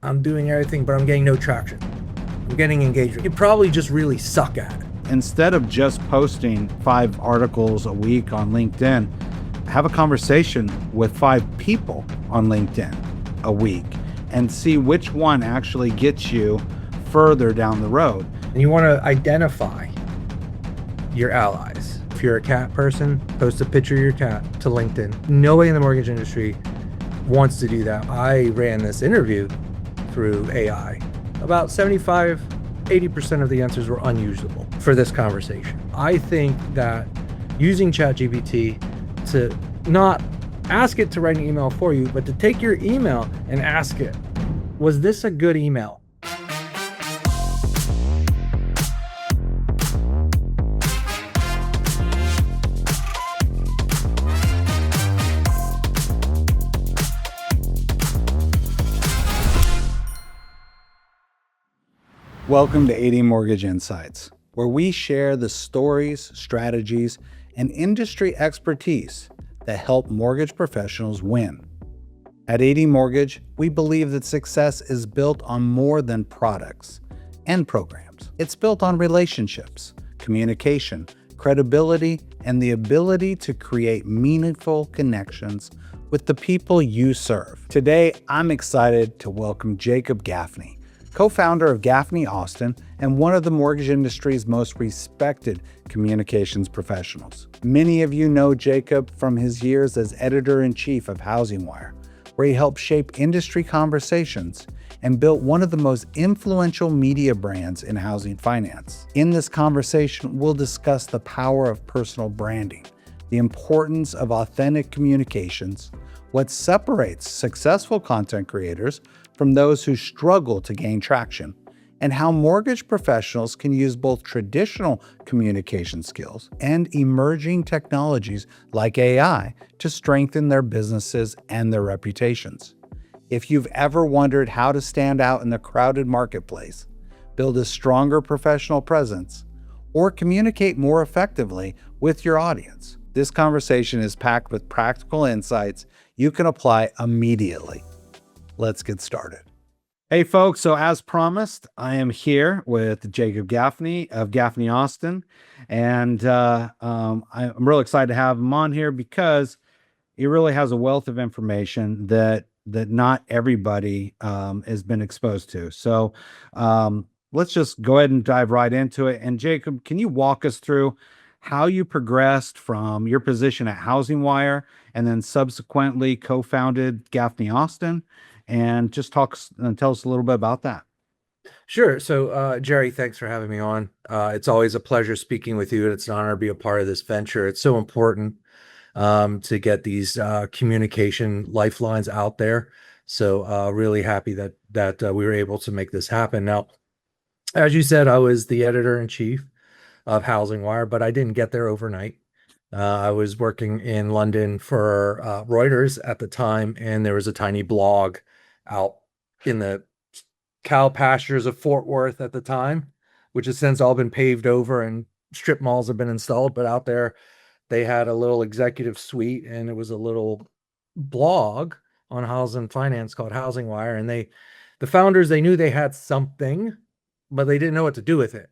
I'm doing everything, but I'm getting no traction. I'm getting engagement. You probably just really suck at it. Instead of just posting 5 articles a week on LinkedIn, have a conversation with 5 people on LinkedIn a week and see which one actually gets you further down the road. And you want to identify your allies. If you're a cat person, post a picture of your cat to LinkedIn. Nobody in the mortgage industry wants to do that. I ran this interview through AI. About 75, 80% of the answers were unusable for this conversation. I think that using ChatGPT to not ask it to write an email for you, but to take your email and ask it, was this a good email? Welcome to 80 Mortgage Insights, where we share the stories, strategies, and industry expertise that help mortgage professionals win. At 80 Mortgage, we believe that success is built on more than products and programs. It's built on relationships, communication, credibility, and the ability to create meaningful connections with the people you serve. Today, I'm excited to welcome Jacob Gaffney, co-founder of Gaffney Austin and one of the mortgage industry's most respected communications professionals. Many of you know Jacob from his years as editor-in-chief of Housing Wire, where he helped shape industry conversations and built one of the most influential media brands in housing finance. In this conversation, we'll discuss the power of personal branding, the importance of authentic communications, what separates successful content creators from those who struggle to gain traction, and how mortgage professionals can use both traditional communication skills and emerging technologies like AI to strengthen their businesses and their reputations. If you've ever wondered how to stand out in the crowded marketplace, build a stronger professional presence, or communicate more effectively with your audience, this conversation is packed with practical insights you can apply immediately. Let's get started. Hey folks, so as promised, I am here with Jacob Gaffney of Gaffney Austin, and I'm real excited to have him on here because he really has a wealth of information that not everybody has been exposed to. So let's just go ahead and dive right into it. And Jacob, can you walk us through how you progressed from your position at Housing Wire and then subsequently co-founded Gaffney Austin? And just tell us a little bit about that. Sure. So, Jerry, thanks for having me on. It's always a pleasure speaking with you, and it's an honor to be a part of this venture. It's so important to get these communication lifelines out there. So, really happy that we were able to make this happen. Now, as you said, I was the editor-in-chief of Housing Wire, but I didn't get there overnight. I was working in London for Reuters at the time, and there was a tiny blog out in the cow pastures of Fort Worth at the time, which has since all been paved over and strip malls have been installed. But out there, they had a little executive suite, and it was a little blog on housing finance called Housing Wire. And the founders, they knew they had something, but they didn't know what to do with it.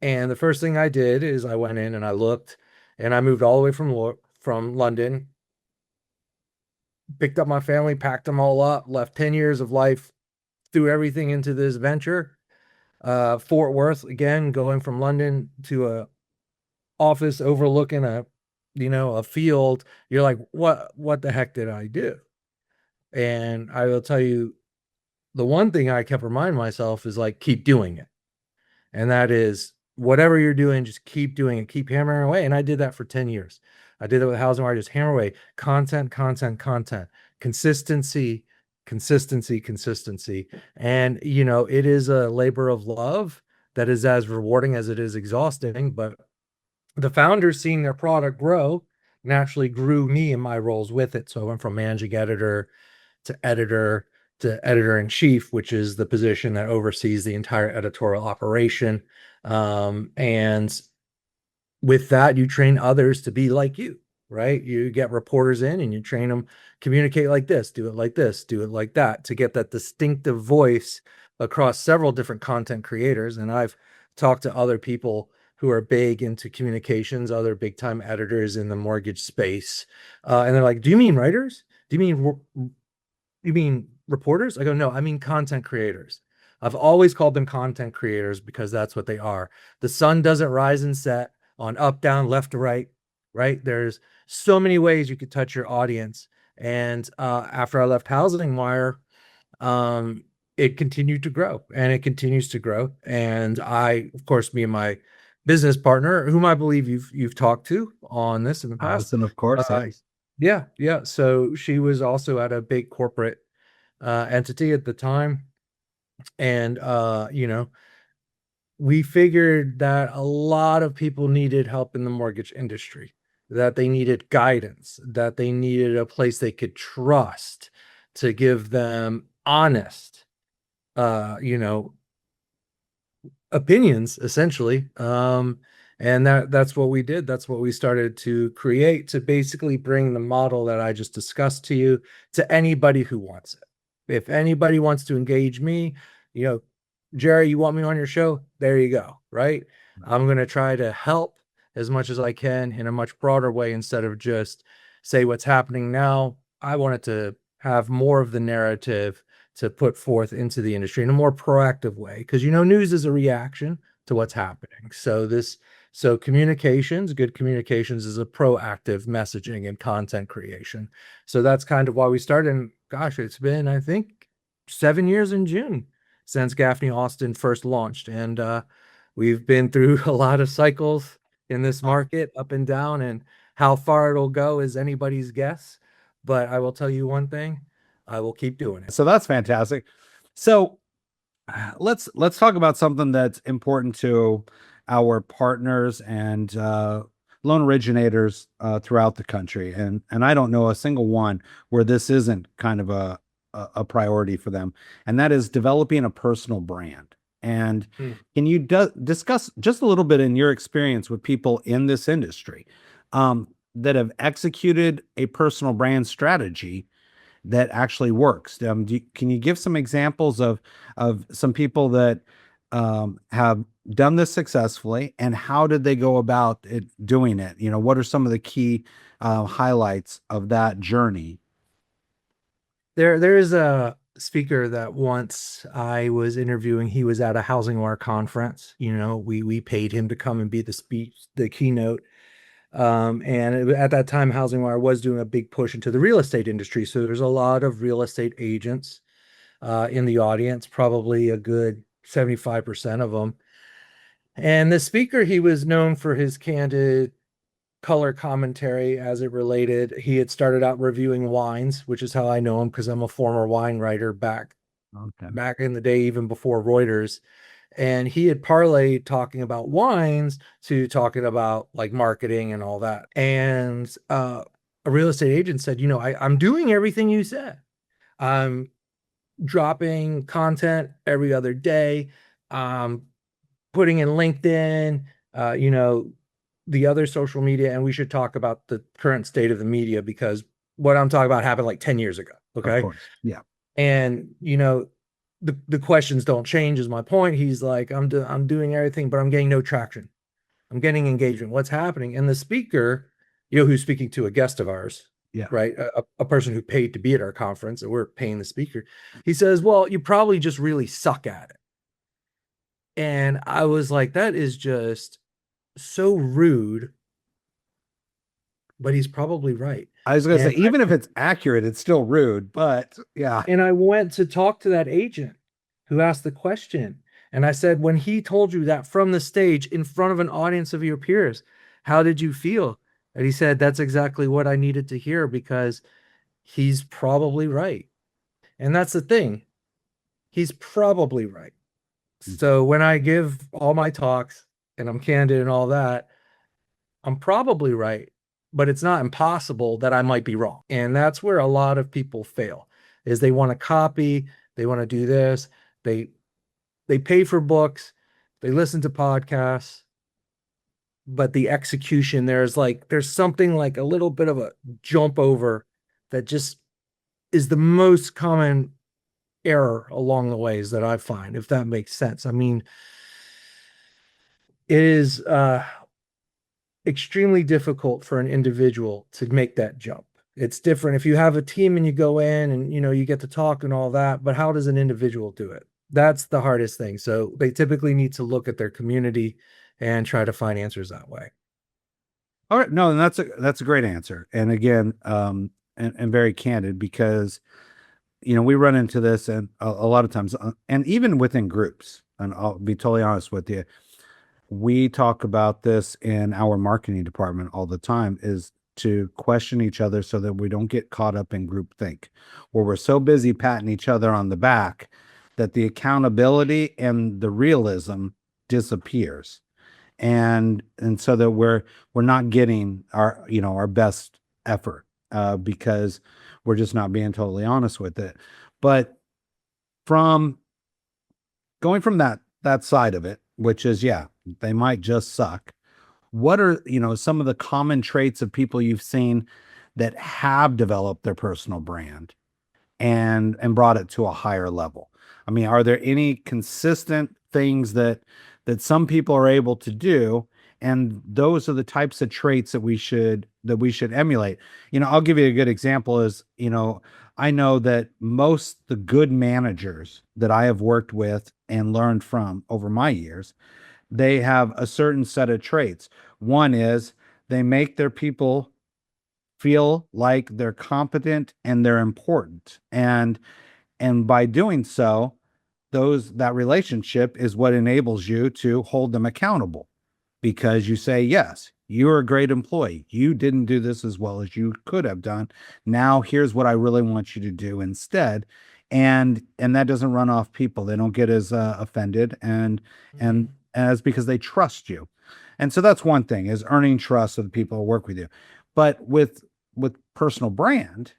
And the first thing I did is I went in and I looked, and I moved all the way from London, picked up my family, packed them all up, left 10 years of life, threw everything into this venture. Fort Worth, again, going from London to a office overlooking a field. You're like, what the heck did I do? And I will tell you, the one thing I kept reminding myself is like, keep doing it. And that is, whatever you're doing, just keep doing it, keep hammering away. And I did that for 10 years. I did that with Housing Wire, just hammer away, content, consistency. And, it is a labor of love that is as rewarding as it is exhausting. But the founders, seeing their product grow, naturally grew me and my roles with it. So I went from managing editor to editor-in-chief, which is the position that oversees the entire editorial operation. And with that, you train others to be like you. right? You get reporters in and you train them, communicate like this, do it like this, do it like that, to get that distinctive voice across several different content creators. And I've talked to other people who are big into communications, other big time editors in the mortgage space. And they're like, do you mean writers? Do you mean reporters? I go, no, I mean content creators. I've always called them content creators because that's what they are. The sun doesn't rise and set on up, down, left to right, right? There's so many ways you could touch your audience. And after I left Housing Wire, um, it continued to grow and it continues to grow. And I, of course, me and my business partner, whom I believe you've talked to on this in the past. Allison, of course, Uh, yes. yeah, yeah. So she was also at a big corporate entity at the time, and we figured that a lot of people needed help in the mortgage industry, that they needed guidance, that they needed a place they could trust to give them honest, uh, you know, opinions essentially. And that's what we did. That's what we started to create to basically bring the model that I just discussed to you to anybody who wants it. If anybody wants to engage me, you know, Jerry, you want me on your show? There you go, right? I'm going to try to help as much as I can in a much broader way instead of just say what's happening now. I wanted to have more of the narrative to put forth into the industry in a more proactive way because news is a reaction to what's happening. So communications, good communications is a proactive messaging and content creation. So that's kind of why we started. And gosh, it's been, I think, 7 years in June since Gaffney Austin first launched. And we've been through a lot of cycles in this market, up and down, and how far it'll go is anybody's guess. But I will tell you one thing, I will keep doing it. So that's fantastic. So let's talk about something that's important to our partners and loan originators throughout the country, and I don't know a single one where this isn't kind of a priority for them, and that is developing a personal brand. And can you discuss just a little bit in your experience with people in this industry that have executed a personal brand strategy that actually works? Can you give some examples of some people that have done this successfully, and how did they go about doing it? What are some of the key highlights of that journey? There is a speaker that once I was interviewing. He was at a Housing Wire conference. We paid him to come and be the keynote. At that time, Housing Wire was doing a big push into the real estate industry. So there's a lot of real estate agents in the audience, probably a good 75% of them. And the speaker, he was known for his candid color commentary as it related. He had started out reviewing wines, which is how I know him because I'm a former wine writer Okay. back in the day, even before Reuters. And he had parlayed talking about wines to talking about like marketing and all that. And a real estate agent said, I'm doing everything you said. I'm dropping content every other day. Putting in LinkedIn, the other social media, and we should talk about the current state of the media because what I'm talking about happened like 10 years ago. Of Okay. course. Yeah. And, the questions don't change is my point. He's like, I'm doing everything, but I'm getting no traction. I'm getting engagement. What's happening? And the speaker, who's speaking to a guest of ours, Yeah. right? A person who paid to be at our conference, and we're paying the speaker. He says, well, you probably just really suck at it. And I was like, that is just so rude, but he's probably right. I was going to say, And even if it's accurate, it's still rude, but yeah. I went to talk to that agent who asked the question. And I said, when he told you that from the stage in front of an audience of your peers, how did you feel? And he said, that's exactly what I needed to hear because he's probably right. And that's the thing. He's probably right. So when I give all my talks and I'm candid and all that, I'm probably right, but it's not impossible that I might be wrong. And that's where a lot of people fail is they want to copy, they want to do this, they pay for books, they listen to podcasts, but the execution there's something like a little bit of a jump over that just is the most common error along the ways that I find, if that makes sense. I mean, it is extremely difficult for an individual to make that jump. It's different if you have a team and you go in and you get to talk and all that, but how does an individual do it? That's the hardest thing. So they typically need to look at their community and try to find answers that way. All right, no, and that's a great answer. And again, and very candid because we run into this and a lot of times, and even within groups. And I'll be totally honest with you, we talk about this in our marketing department all the time is to question each other so that we don't get caught up in groupthink, where we're so busy patting each other on the back that the accountability and the realism disappears. And so that we're not getting our best effort because we're just not being totally honest with it. But from going from that side of it, which is, yeah, they might just suck. What are, some of the common traits of people you've seen that have developed their personal brand and brought it to a higher level? I mean, are there any consistent things that some people are able to do? And those are the types of traits that we should emulate. I'll give you a good example is, I know that most the good managers that I have worked with and learned from over my years, they have a certain set of traits. One is they make their people feel like they're competent and they're important. And by doing so, that relationship is what enables you to hold them accountable because you say, yes, you're a great employee. You didn't do this as well as you could have done. Now here's what I really want you to do instead. And that doesn't run off people. They don't get as offended and as because they trust you. And so that's one thing is earning trust of the people who work with you. But with personal brand,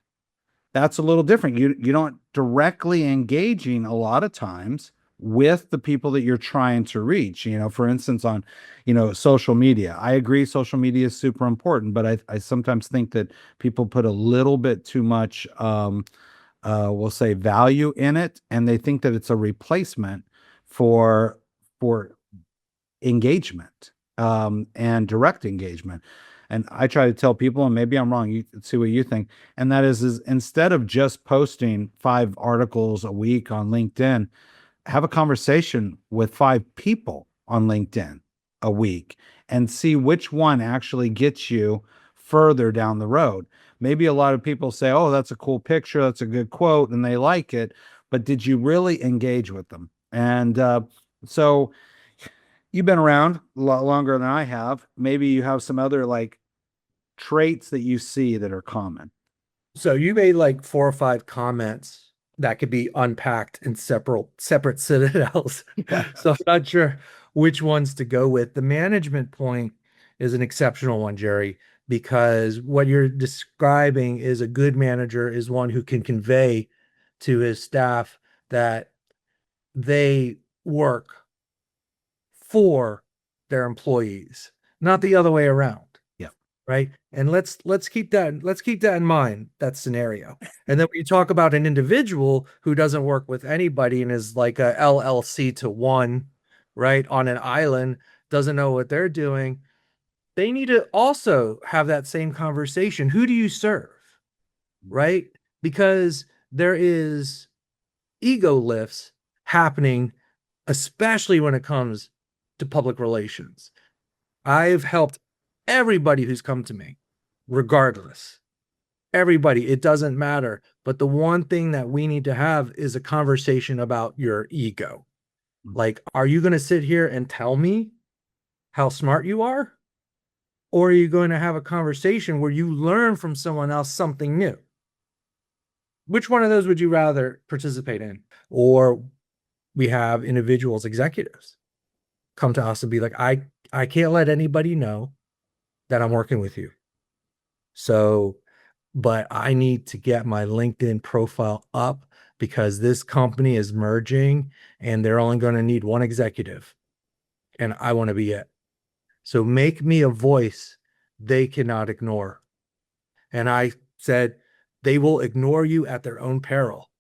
that's a little different. You don't directly engaging a lot of times with the people that you're trying to reach. For instance, on social media. I agree, social media is super important, but I sometimes think that people put a little bit too much, we'll say, value in it, and they think that it's a replacement for engagement and direct engagement. And I try to tell people, and maybe I'm wrong, you see what you think. And that is instead of just posting 5 articles a week on LinkedIn, have a conversation with 5 people on LinkedIn a week and see which one actually gets you further down the road. Maybe a lot of people say, oh, that's a cool picture, that's a good quote, and they like it. But did you really engage with them? And so you've been around a lot longer than I have. Maybe you have some other traits that you see that are common. So you made like 4 or 5 comments that could be unpacked in separate citadels. So I'm not sure which ones to go with. The management point is an exceptional one, Jerry, because what you're describing is a good manager is one who can convey to his staff that they work for their employees, not the other way around. Yeah. Right. And let's keep that in mind, that scenario. And then when you talk about an individual who doesn't work with anybody and is like a LLC to one, right, on an island, doesn't know what they're doing, they need to also have that same conversation. Who do you serve? Right? Because there is ego lifts happening, especially when it comes to public relations. I've helped everybody who's come to me, regardless. Everybody, it doesn't matter. But the one thing that we need to have is a conversation about your ego. Like, are you going to sit here and tell me how smart you are? Or are you going to have a conversation where you learn from someone else something new? Which one of those would you rather participate in? Or we have individuals, executives, come to us and be like, I can't let anybody know that I'm working with you. So, but I need to get my LinkedIn profile up because this company is merging and they're only going to need one executive and I want to be it. So make me a voice they cannot ignore. And I said, they will ignore you at their own peril.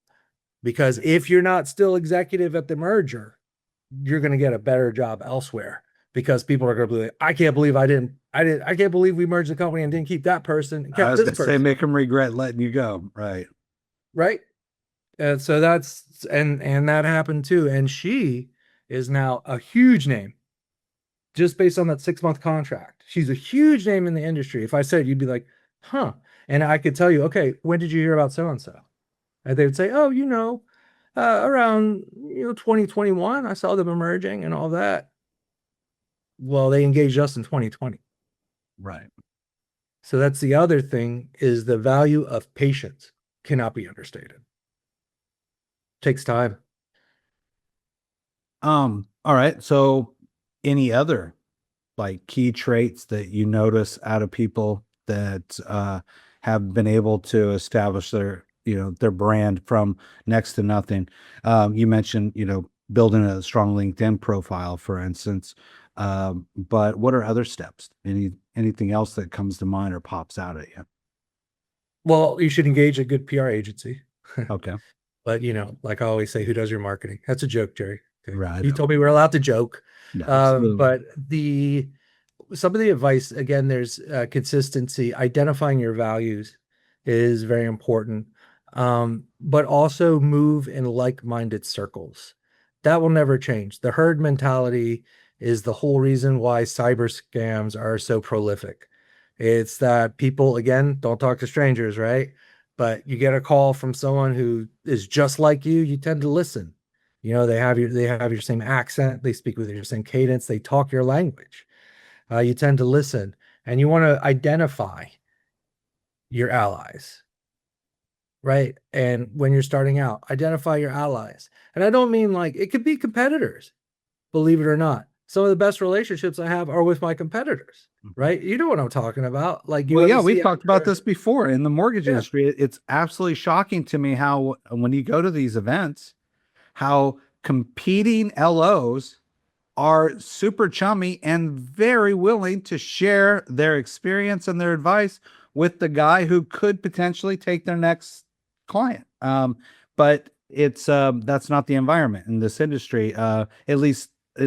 Because if you're not still executive at the merger, you're going to get a better job elsewhere because people are going to be like, I can't believe I can't believe we merged the company and didn't keep that person and I kept was this going to say, person. make them regret letting you go. Right. Right. And so and that happened too. And she is now a huge name just based on that 6 month contract. She's a huge name in the industry. If I said, you'd be like, huh. And I could tell you, okay, when did you hear about so and so? And they would say, oh, around 2021, I saw them emerging and all that. Well, they engaged us in 2020. Right. So that's the other thing is the value of patience cannot be understated. Takes time. All right. So any other like key traits that you notice out of people that have been able to establish their, their brand from next to nothing? You mentioned, building a strong LinkedIn profile, for instance. But what are other steps? Anything else that comes to mind or pops out at you? Well, you should engage a good PR agency. Okay. But like I always say, who does your marketing? That's a joke, Jerry. Okay. Right. You told me we're allowed to joke. No, absolutely. But some of the advice, again, there's consistency. Identifying your values is very important. But also move in like-minded circles. That will never change. The herd mentality is the whole reason why cyber scams are so prolific. It's that people, again, don't talk to strangers, right? But you get a call from someone who is just like you tend to listen. They have your same accent, they speak with your same cadence, they talk your language. You tend to listen and you want to identify your allies, right? And when you're starting out, identify your allies. And I don't mean like it could be competitors, believe it or not. Some of the best relationships I have are with my competitors, Mhm. right? You know what I'm talking about. Like you Well, ever yeah, we've see talked about after, this before in the mortgage yeah, industry. It's absolutely shocking to me how when you go to these events, how competing LOs are super chummy and very willing to share their experience and their advice with the guy who could potentially take their next client. But it's that's not the environment in this industry. At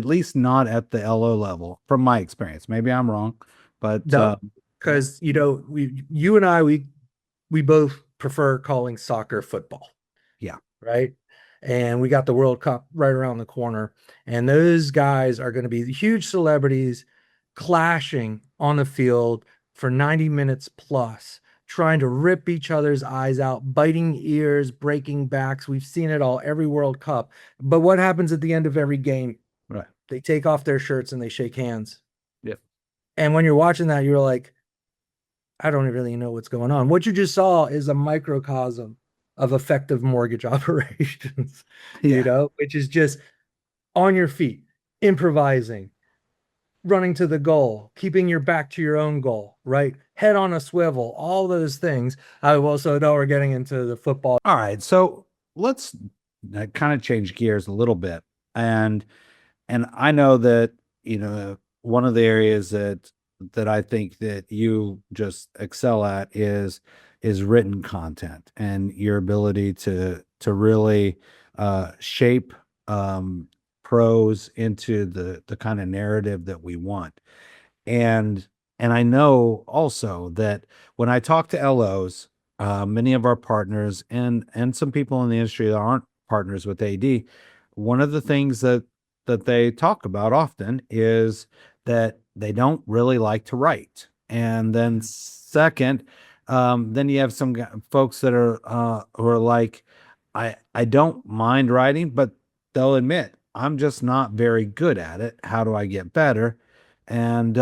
least not at the LO level, from my experience. Maybe I'm wrong, but no, yeah, because you and I, we both prefer calling soccer football, yeah, right? And we got the World Cup right around the corner. And those guys are going to be huge celebrities clashing on the field for 90 minutes plus, trying to rip each other's eyes out, biting ears, breaking backs. We've seen it all every World Cup. But what happens at the end of every game? right, They take off their shirts and they shake hands. yeah, And when you're watching that, you're like, I don't really know what's going on. What you just saw is a microcosm of effective mortgage operations, yeah. which is just on your feet, improvising, running to the goal, keeping your back to your own goal, right? Head on a swivel, all those things. I will also know we're getting into the football. All right, so let's kind of change gears a little bit, and I know that, one of the areas that I think that you just excel at is written content and your ability to really shape prose into the kind of narrative that we want. And I know also that when I talk to LOs, many of our partners and some people in the industry that aren't partners with AD, one of the things that they talk about often is that they don't really like to write. And then second, then you have some folks that are who are like, I don't mind writing, but they'll admit I'm just not very good at it. How do I get better? And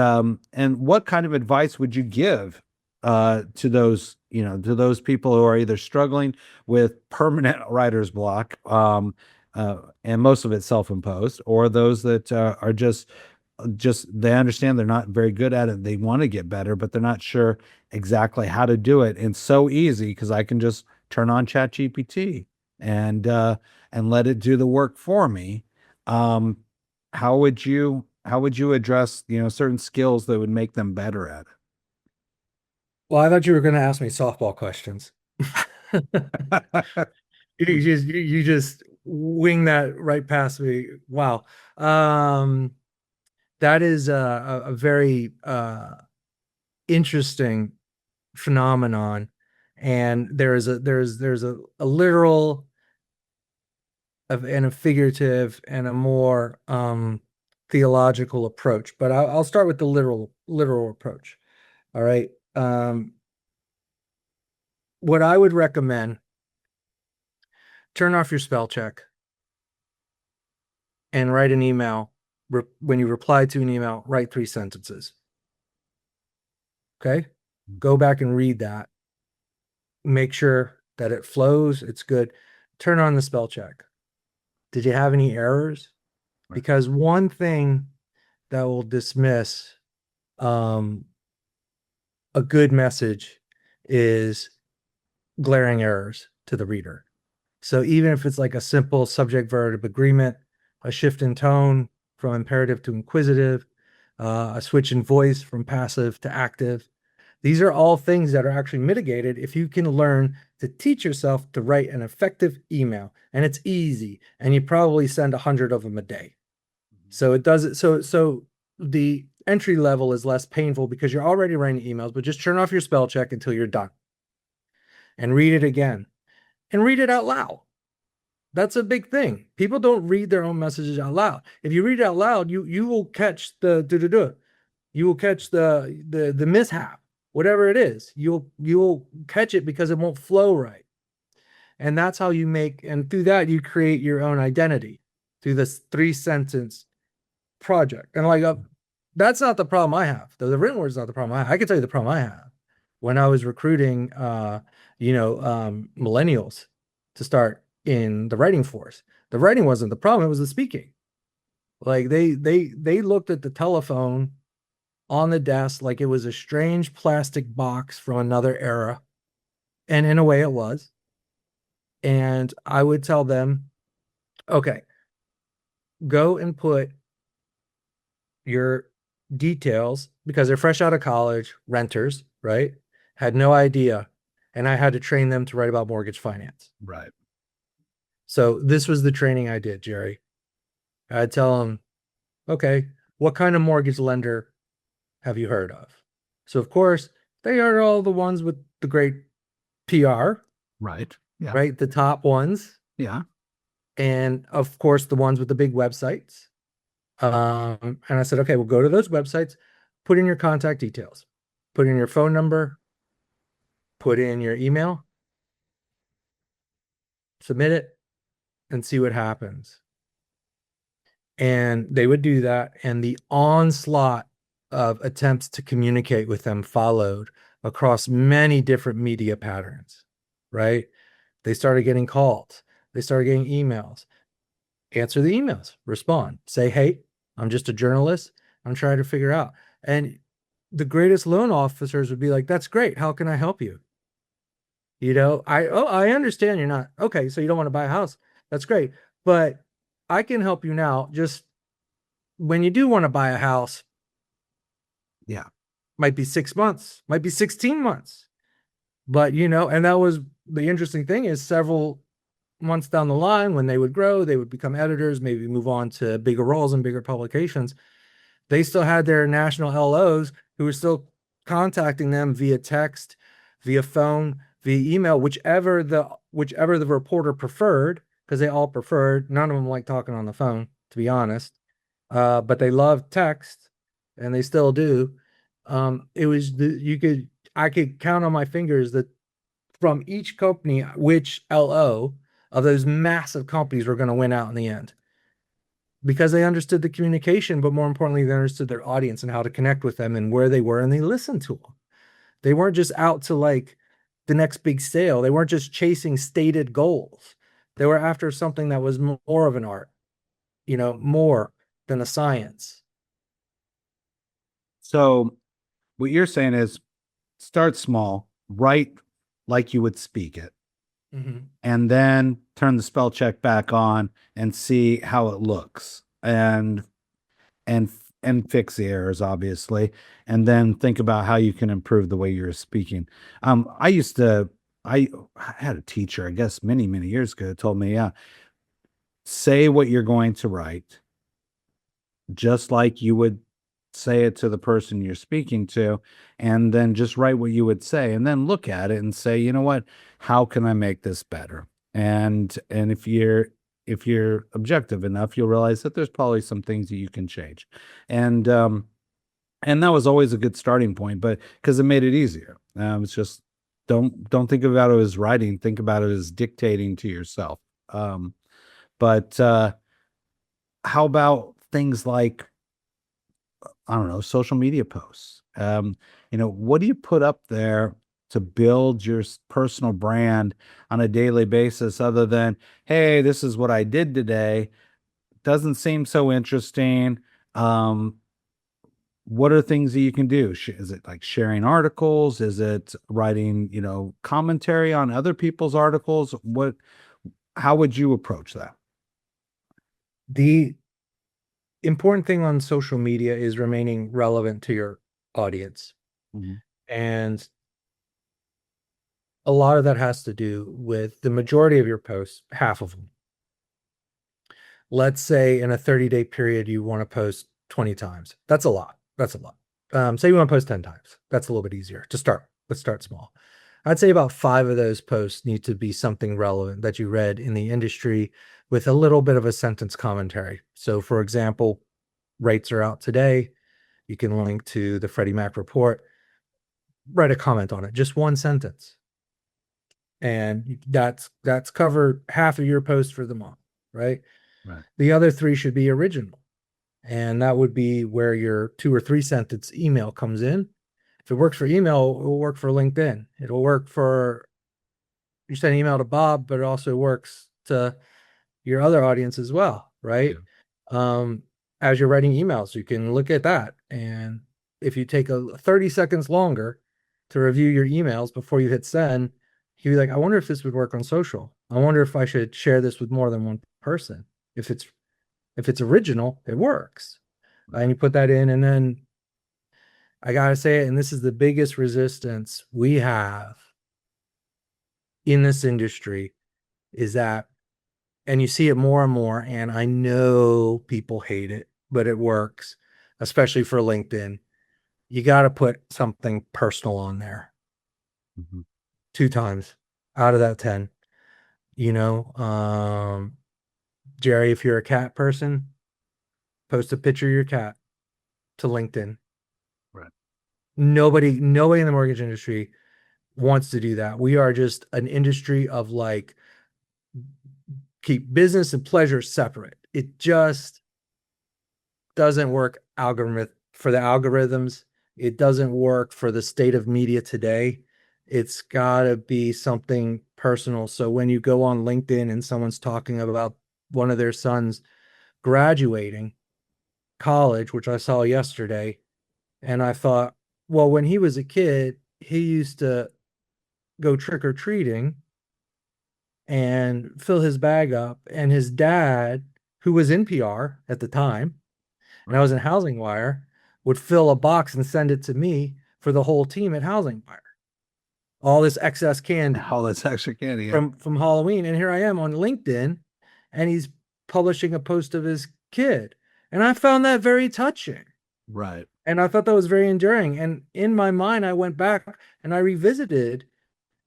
what kind of advice would you give to those, to those people who are either struggling with permanent writer's block, and most of it self-imposed, or those that are just they understand they're not very good at it, they want to get better, but they're not sure exactly how to do it. And so easy because I can just turn on ChatGPT and let it do the work for me. um how would you how would you address, certain skills that would make them better at Well, I thought you were going to ask me softball questions. it? You just wing that right past me. Wow. Um, that is a very interesting phenomenon, and there's a literal and a figurative and a more theological approach. But I'll start with the literal approach. All right. What I would recommend: turn off your spell check and write an email. When you reply to an email, write 3 sentences. Okay. Go back and read that. Make sure that it flows. It's good. Turn on the spell check. Did you have any errors? Right. Because one thing that will dismiss um, a good message is glaring errors to the reader. So even if it's like a simple subject verb agreement, a shift in tone from imperative to inquisitive, a switch in voice from passive to active, these are all things that are actually mitigated if you can learn to teach yourself to write an effective email. And it's easy, and you probably send 100 of them a day. So it does it. So the entry level is less painful because you're already writing emails, but just turn off your spell check until you're done and read it again and read it out loud. That's a big thing. People don't read their own messages out loud. If you read it out loud, you will catch the you will catch the mishap, whatever it is. You'll catch it because it won't flow right. And that's how you make, and through that you create your own identity through this 3 sentence project. And like that's not the problem I have. The written word is not the problem I have. I can tell you the problem I have when I was recruiting millennials to start in the writing force. The writing wasn't the problem, it was the speaking. Like they looked at the telephone on the desk like it was a strange plastic box from another era. And in a way it was. And I would tell them, okay, go and put your details because they're fresh out of college, renters, right? Had no idea. And I had to train them to write about mortgage finance. Right. So this was the training I did, Jerry. I'd tell them, okay, what kind of mortgage lender have you heard of? So, of course, they are all the ones with the great PR, Right. Yeah. right? The top ones. Yeah. And of course, the ones with the big websites. And I said, okay, we'll go to those websites, put in your contact details, put in your phone number, put in your email, submit it, and see what happens. And they would do that. And the onslaught of attempts to communicate with them followed across many different media patterns, right? They started getting calls, they started getting emails. Answer the emails, respond, say, hey, I'm just a journalist. I'm trying to figure out. And the greatest loan officers would be like, that's great. How can I help you? I understand you're not okay, so you don't want to buy a house. That's great. But I can help you now. Just when you do want to buy a house, Yeah. might be 6 months, might be 16 months. But and that was the interesting thing is several months down the line when they would grow, they would become editors, maybe move on to bigger roles and bigger publications. They still had their national LOs who were still contacting them via text, via phone, via email, whichever the reporter preferred, because they all preferred. None of them like talking on the phone, to be honest. But they loved text, and they still do. It was I could count on my fingers that from each company which LO of those massive companies were going to win out in the end because they understood the communication, but more importantly, they understood their audience and how to connect with them and where they were, and they listened to them. They weren't just out to like the next big sale. They weren't just chasing stated goals. They were after something that was more of an art, more than a science. So what you're saying is start small, write like you would speak it, Mm-hmm. and then turn the spell check back on and see how it looks. And and fix the errors, obviously, and then think about how you can improve the way you're speaking. I used to, I had a teacher, I guess, many, many years ago, told me, yeah, say what you're going to write, just like you would say it to the person you're speaking to, and then just write what you would say, and then look at it and say, you know what, how can I make this better? And if you're objective enough, you'll realize that there's probably some things that you can change. And and that was always a good starting point, but because it made it easier. It's just don't think about it as writing, think about it as dictating to yourself. But how about things like, I don't know, social media posts? What do you put up there to build your personal brand on a daily basis other than, hey, this is what I did today? Doesn't seem so interesting. Um, what are things that you can do? Is it like sharing articles? Is it writing, commentary on other people's articles? How would you approach that? The important thing on social media is remaining relevant to your audience. Mhm. And a lot of that has to do with the majority of your posts, half of them. Let's say in a 30-day period, you want to post 20 times. That's a lot. That's a lot. Say you want to post 10 times. That's a little bit easier to start. Let's start small. I'd say about 5 of those posts need to be something relevant that you read in the industry with a little bit of a sentence commentary. So, for example, rates are out today. You can link to the Freddie Mac report, write a comment on it, just one sentence. And that's covered half of your post for the month, right? Right. The other 3 should be original. And that would be where your 2 or 3 sentence email comes in. If it works for email, it will work for LinkedIn. It'll work for you send an email to Bob, but it also works to your other audience as well, right? As you're writing emails, you can look at that. And if you take a 30 seconds longer to review your emails before you hit send, you'll be like, I wonder if this would work on social. I wonder if I should share this with more than one person. If it's original, it works. And you put that in, and then I gotta say it, and this is the biggest resistance we have in this industry is that, and you see it more and more, and I know people hate it, but it works, especially for LinkedIn. You got to put something personal on there Mhm. 2 times out of that 10. You know, Jerry, if you're a cat person, post a picture of your cat to LinkedIn. Right. Nobody in the mortgage industry wants to do that. We are just an industry of like keep business and pleasure separate. It just doesn't work for the algorithms. It doesn't work for the state of media today. It's got to be something personal. So when you go on LinkedIn and someone's talking about one of their sons graduating college, which I saw yesterday, and I thought, well, when he was a kid, he used to go trick or treating and fill his bag up. And his dad, who was in PR at the time, and I was in Housing Wire, would fill a box and send it to me for the whole team at Housing Wire. All this excess candy Oh, that's extra candy. Yeah. from Halloween. And here I am on LinkedIn, and he's publishing a post of his kid. And I found that very touching. Right. And I thought that was very endearing. And in my mind, I went back and I revisited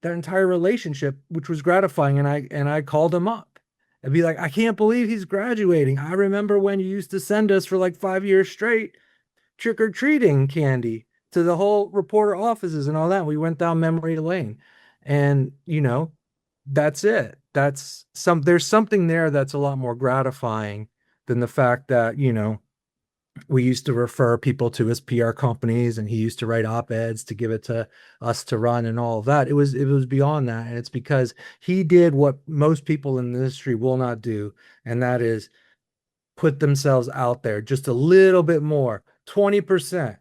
that entire relationship, which was gratifying. And I called him up and be like, I can't believe he's graduating. I remember when you used to send us for like 5 years straight trick-or-treating candy to the whole reporter offices and all that. We went down memory lane. And that's it. There's something there that's a lot more gratifying than the fact that, we used to refer people to his PR companies and he used to write op-eds to give it to us to run and all of that. It was beyond that. And it's because he did what most people in the industry will not do. And that is put themselves out there just a little bit more, 20%.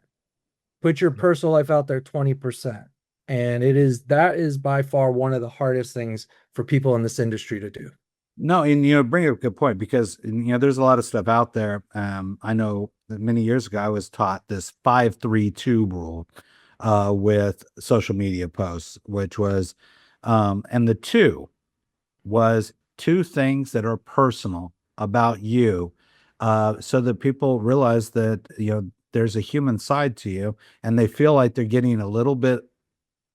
Put your personal life out there 20%. And that is by far one of the hardest things for people in this industry to do. No, and bring up a good point because there's a lot of stuff out there. I know that many years ago I was taught this 5-3-2 rule with social media posts, which was, and the two was two things that are personal about you, so that people realize that there's a human side to you, and they feel like they're getting a little bit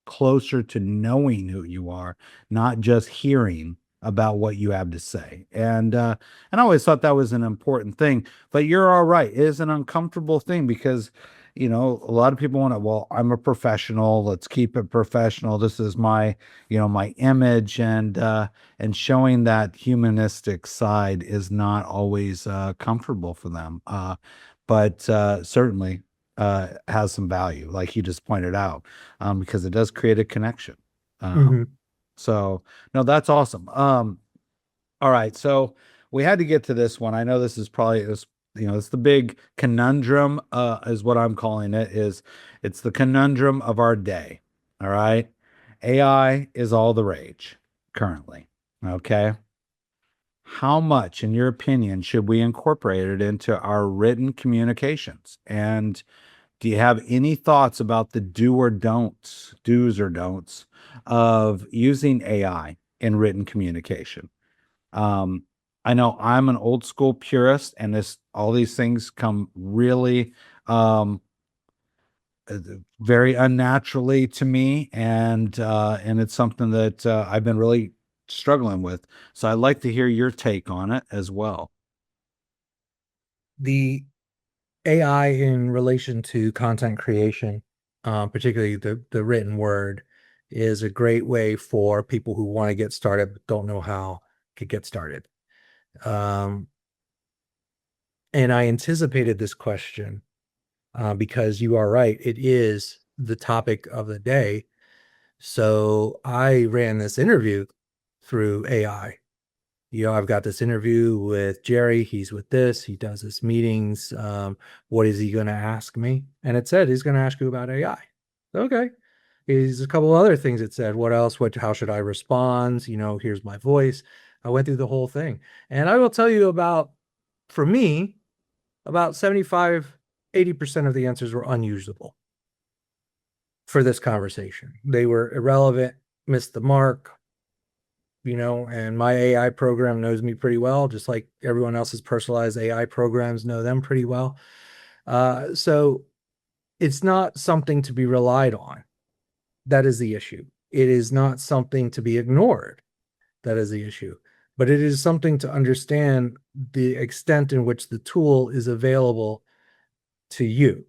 closer to knowing who you are, not just hearing about what you have to say. And I always thought that was an important thing. But you're all right. It is an uncomfortable thing because a lot of people want to, well, I'm a professional. Let's keep it professional. This is my, my image, and showing that humanistic side is not always comfortable for them. But certainly has some value, like you just pointed out, because it does create a connection. Hmm. So, no, that's awesome. All right, so we had to get to this one. I know this is probably this, it's the big conundrum, is what I'm calling it. It's the conundrum of our day. All right, AI is all the rage currently. Okay, how much, in your opinion, should we incorporate it into our written communications? And do you have any thoughts about the do's or don'ts of using AI in written communication? Um, I know I'm an old school purist, and all these things come really uh, very unnaturally to me, and it's something that I've been really struggling with. So I'd like to hear your take on it as well. The AI in relation to content creation, particularly the written word, is a great way for people who want to get started but don't know how to get started. Um, and I anticipated this question because you are right. It is the topic of the day. So I ran this interview through AI. I've got this interview with Jerry. He's with this. He does this meetings. What is he going to ask me? And it said he's going to ask you about AI. Okay. There's a couple other things it said. What else? How should I respond? Here's my voice. I went through the whole thing. And I will tell you for me, about 75, 80% of the answers were unusable for this conversation. They were irrelevant, missed the mark, and my AI program knows me pretty well, just like everyone else's personalized AI programs know them pretty well. So it's not something to be relied on. That is the issue. It is not something to be ignored. That is the issue. But it is something to understand the extent in which the tool is available to you.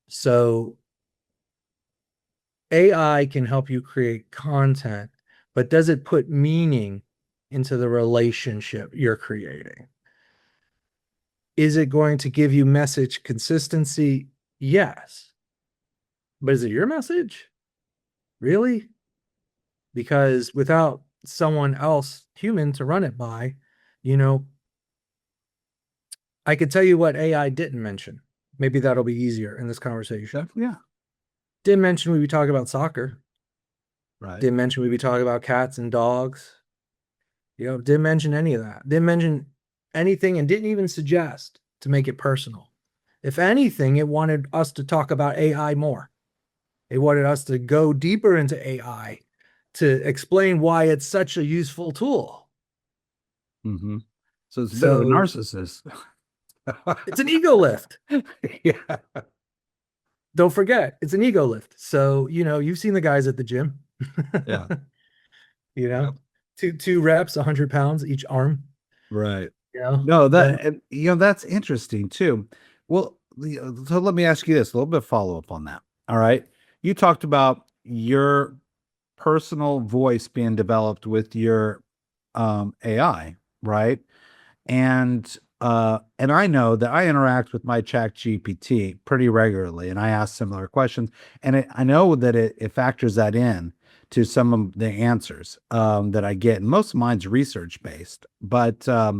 So AI can help you create content, but does it put meaning into the relationship you're creating? Is it going to give you message consistency? Yes. But is it your message? Really? Because without someone else, human, to run it by, you know, I could tell you what AI didn't mention. Maybe that'll be easier in this conversation. Yeah, Didn't mention we be talking about soccer. right. Didn't mention we be talking about cats and dogs. Didn't mention any of that. Didn't mention anything and didn't even suggest to make it personal. If anything, it wanted us to talk about AI more. It wanted us to go deeper into AI to explain why it's such a useful tool. Hmm. So it's a bit of a So narcissist. it's an ego lift. Yeah. Don't forget, it's an ego lift. So, you've seen the guys at the gym. Yeah. you Yeah. know, two reps, 100 pounds each arm. Right. You know, No, then that's interesting too. Well, so let me ask you this, a little bit of follow up on that. All right. You talked about your personal voice being developed with your AI, right? And I know that I interact with my Chat GPT pretty regularly, and I ask similar questions, and I know that it factors that in to some of the answers that I get. And most of mine's research based, but I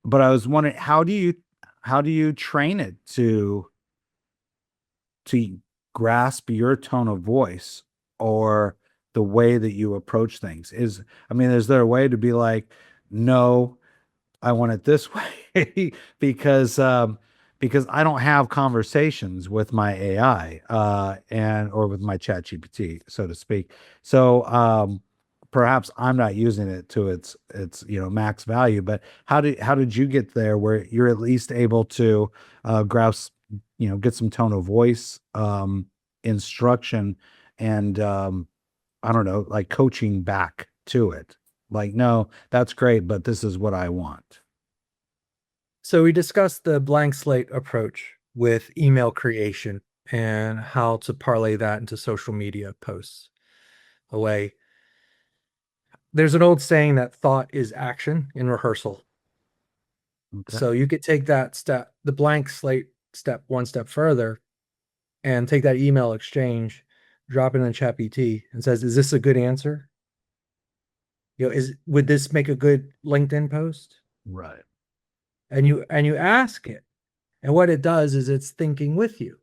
was wondering, how do you train it to grasp your tone of voice or the way that you approach things? Is there a way to be like, no, I want it this way because because I don't have conversations with my AI and or with my chat GPT, so to speak. So perhaps I'm not using it to its max value, but how did you get there where you're at least able to grasp, get some tone of voice, instruction, and I don't know, like coaching back to it? Like, no, that's great, but this is what I want. So we discussed the blank slate approach with email creation and how to parlay that into social media posts. Away. There's an old saying that thought is action in rehearsal. Okay. So you could take that step, the blank slate step, one step further, and take that email exchange, drop it in ChatGPT, and says, "Is this a good answer? Is would this make a good LinkedIn post?" Right. And you ask it, and what it does is it's thinking with you,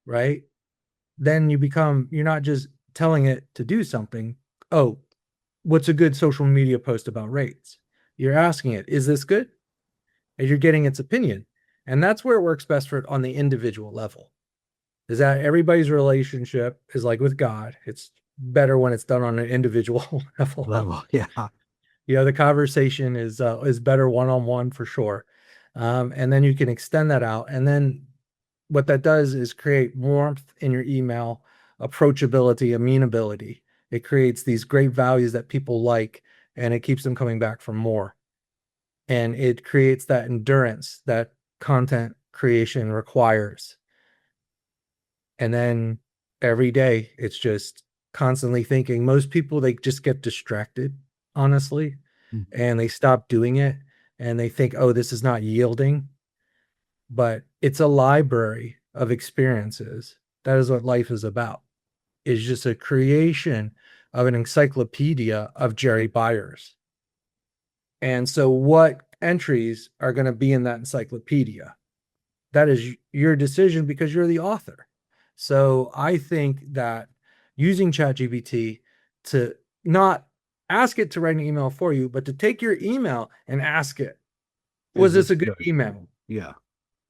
right? Then you're not just telling it to do something. Oh, what's a good social media post about rates? You're asking it, is this good? And you're getting its opinion. And that's where it works best for it on the individual level. Is that everybody's relationship is like with God. It's better when it's done on an individual level. Level. Yeah. The conversation is better one on one for sure. And then you can extend that out. And then what that does is create warmth in your email, approachability, amenability. It creates these great values that people like, and it keeps them coming back for more. And it creates that endurance that content creation requires. And then every day, it's just constantly thinking. Most people, they just get distracted, honestly, Mhm. and they stop doing it and they think, oh, this is not yielding. But it's a library of experiences. That is what life is about. It's just a creation of an encyclopedia of Jerry Byers. And so, what entries are going to be in that encyclopedia? That is your decision because you're the author. So, I think that using ChatGPT to not ask it to write an email for you, but to take your email and ask it, Is was this this a good good? email? Yeah.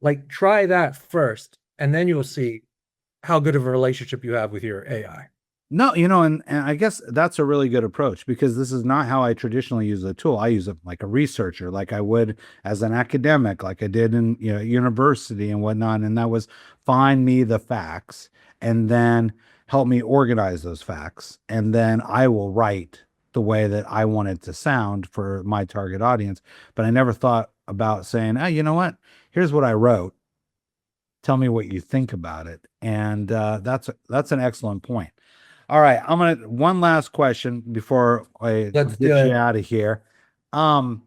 Like, try that first, and then you'll see how good of a relationship you have with your AI. No, and I guess that's a really good approach because this is not how I traditionally use the tool. I use it like a researcher, like I would as an academic, like I did in university and whatnot. And that was find me the facts and then help me organize those facts. And then I will write the way that I want it to sound for my target audience. But I never thought about saying, hey, you know what? Here's what I wrote. Tell me what you think about it. And that's an excellent point. All right, I'm gonna one last question before I Let's do get you it. out of here. Um,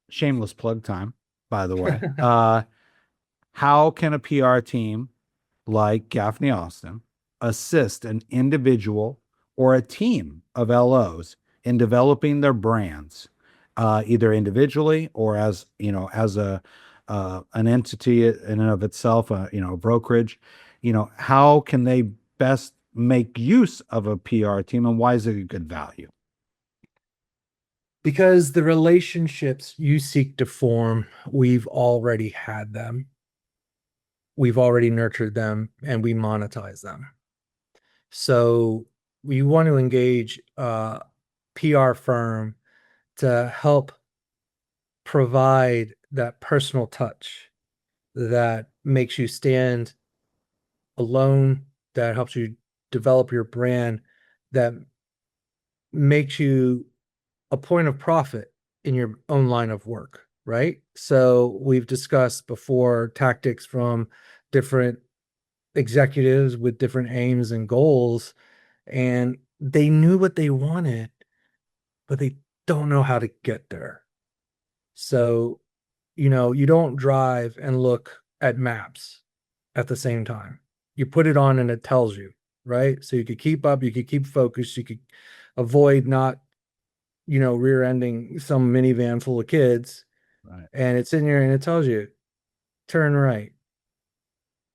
Shameless plug time, by the way. How can a PR team like Gaffney Austin assist an individual or a team of LOs in developing their brands, either individually or as as a an entity in and of itself, a brokerage? How can they best make use of a PR team, and why is it a good value? Because the relationships you seek to form, we've already had them. We've already nurtured them and we monetize them. So we want to engage a PR firm to help provide that personal touch that makes you stand alone, that helps you develop your brand, that makes you a point of profit in your own line of work, right? So we've discussed before tactics from different executives with different aims and goals, and they knew what they wanted, but they don't know how to get there. So, you don't drive and look at maps at the same time. You put it on and it tells you, right? So you could keep up, you could keep focused, you could avoid not rear ending some minivan full of kids, Right. and it's in here and it tells you turn right.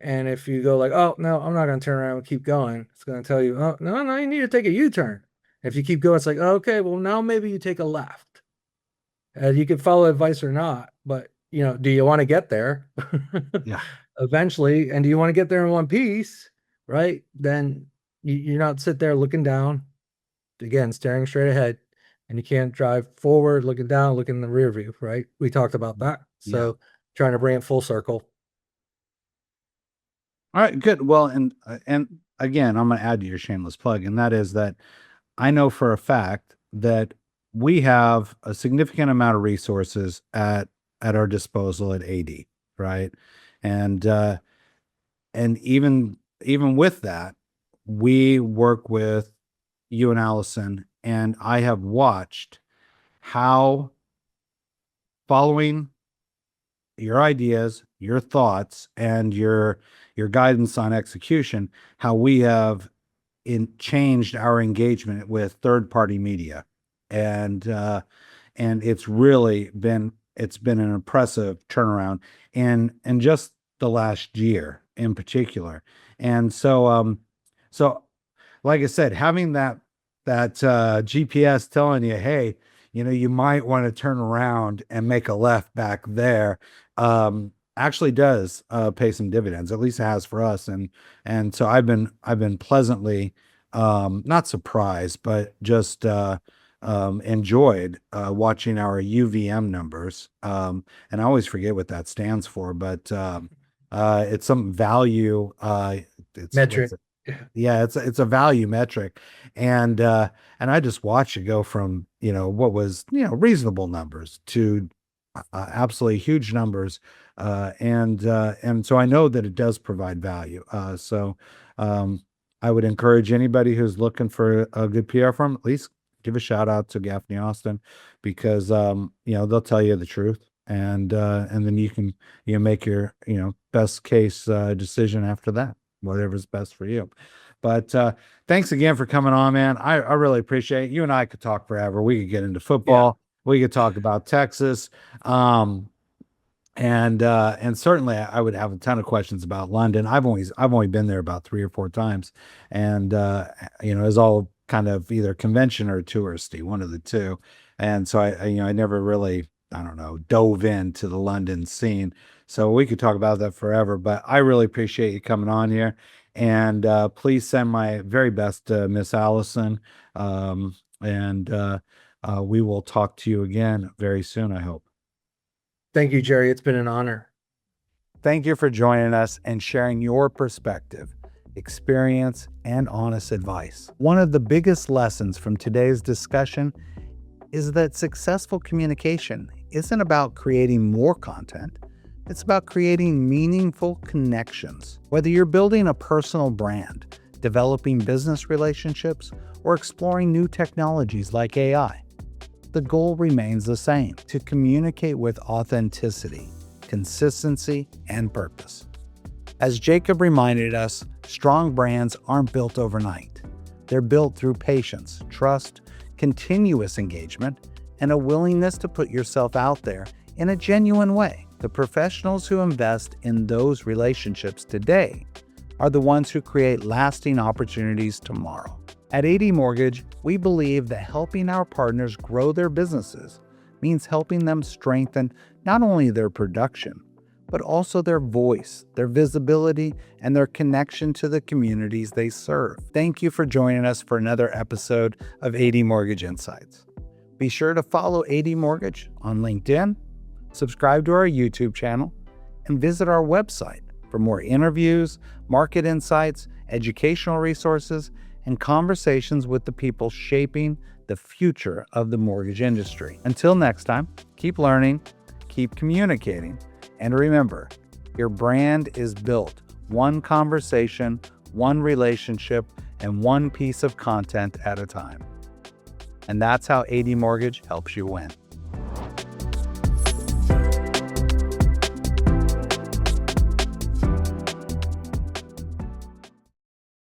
And if you go like, oh no, I'm not gonna turn around and keep going, it's gonna tell you, oh no, you need to take a U-turn. If you keep going, it's like, okay, well now maybe you take a left. And you can follow advice or not, but do you want to get there Yeah. eventually? And do you want to get there in one piece? Right? Then you're not sit there looking down, again, staring straight ahead, and you can't drive forward, looking down, looking in the rear view, right? We talked about that. Yeah. So trying to bring it full circle. All right, good. Well, and again, I'm going to add to your shameless plug, and that is that I know for a fact that we have a significant amount of resources at our disposal at AD, right? And and even with that, we work with you and Allison, and I have watched how following your ideas, your thoughts, and your guidance on execution, how we have changed our engagement with third party media, and it's really been an impressive turnaround in just the last year in particular. And so like I said, having that GPS telling you, hey, you might want to turn around and make a left back there, actually does pay some dividends. At least it has for us. And so I've been pleasantly not surprised, but just enjoyed watching our UVM numbers. And I always forget what that stands for, but it's some value. It's what's Metric. it? Yeah, it's a value metric, and I just watched it go from what was reasonable numbers to absolutely huge numbers, and so I know that it does provide value. So I would encourage anybody who's looking for a good PR firm, at least give a shout out to Gaffney Austin, because they'll tell you the truth, and then you can make your best case decision after that, whatever's best for you. But thanks again for coming on, man. I really appreciate it. You and I could talk forever. We could get into Yeah. football. We could talk about Texas. And certainly I would have a ton of questions about London. I've only been there about 3 or 4 times, and it's all kind of either convention or touristy, one of the two. And so I never really, I don't know, dove into the London scene. So we could talk about that forever, but I really appreciate you coming on here. And please send my very best to Miss Allison. And we will talk to you again very soon, I hope. Thank you, Jerry. It's been an honor. Thank you for joining us and sharing your perspective, experience, and honest advice. One of the biggest lessons from today's discussion is that successful communication isn't about creating more content. It's about creating meaningful connections. Whether you're building a personal brand, developing business relationships, or exploring new technologies like AI, the goal remains the same: to communicate with authenticity, consistency, and purpose. As Jacob reminded us, strong brands aren't built overnight. They're built through patience, trust, continuous engagement, and a willingness to put yourself out there in a genuine way. The professionals who invest in those relationships today are the ones who create lasting opportunities tomorrow. At AD Mortgage, we believe that helping our partners grow their businesses means helping them strengthen not only their production, but also their voice, their visibility, and their connection to the communities they serve. Thank you for joining us for another episode of AD Mortgage Insights. Be sure to follow AD Mortgage on LinkedIn, subscribe to our YouTube channel, and visit our website for more interviews, market insights, educational resources, and conversations with the people shaping the future of the mortgage industry. Until next time, keep learning, keep communicating, and remember, your brand is built one conversation, one relationship, and one piece of content at a time. And that's how AD Mortgage helps you win.